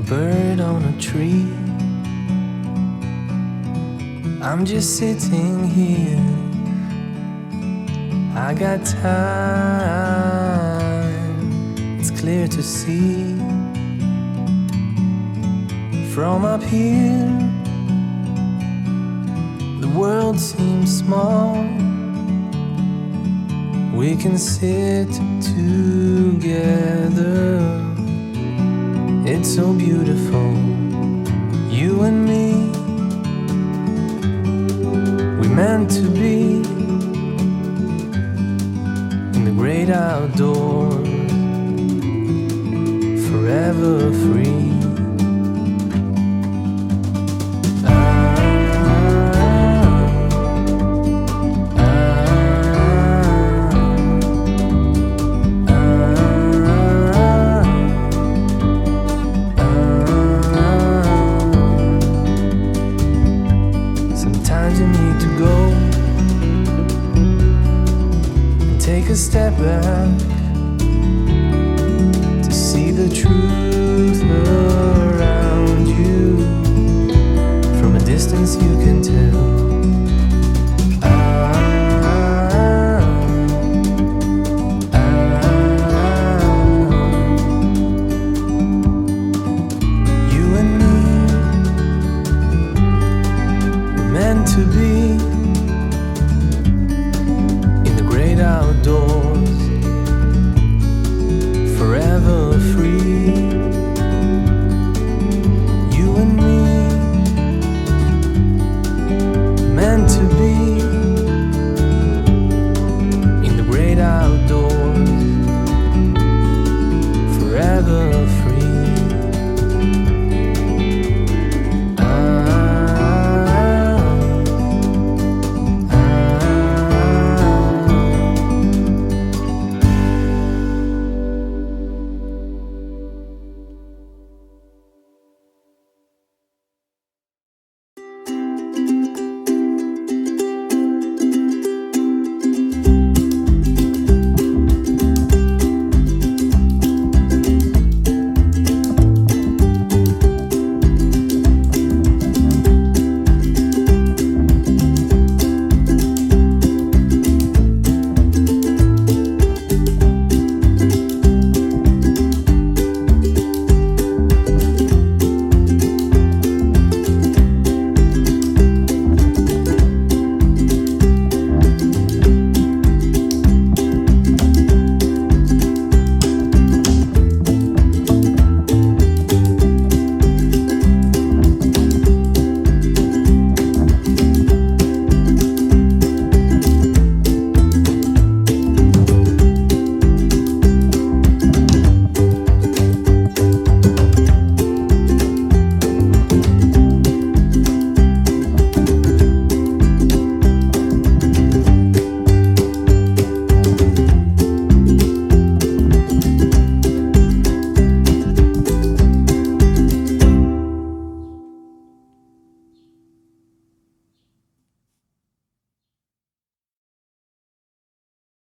bird on a tree. I'm just sitting here, I got time, it's clear to see. From up here, the world seems small. We can sit together, it's so beautiful, you and me. We meant to be in the great outdoors, forever free. Sometimes you need to go and take a step back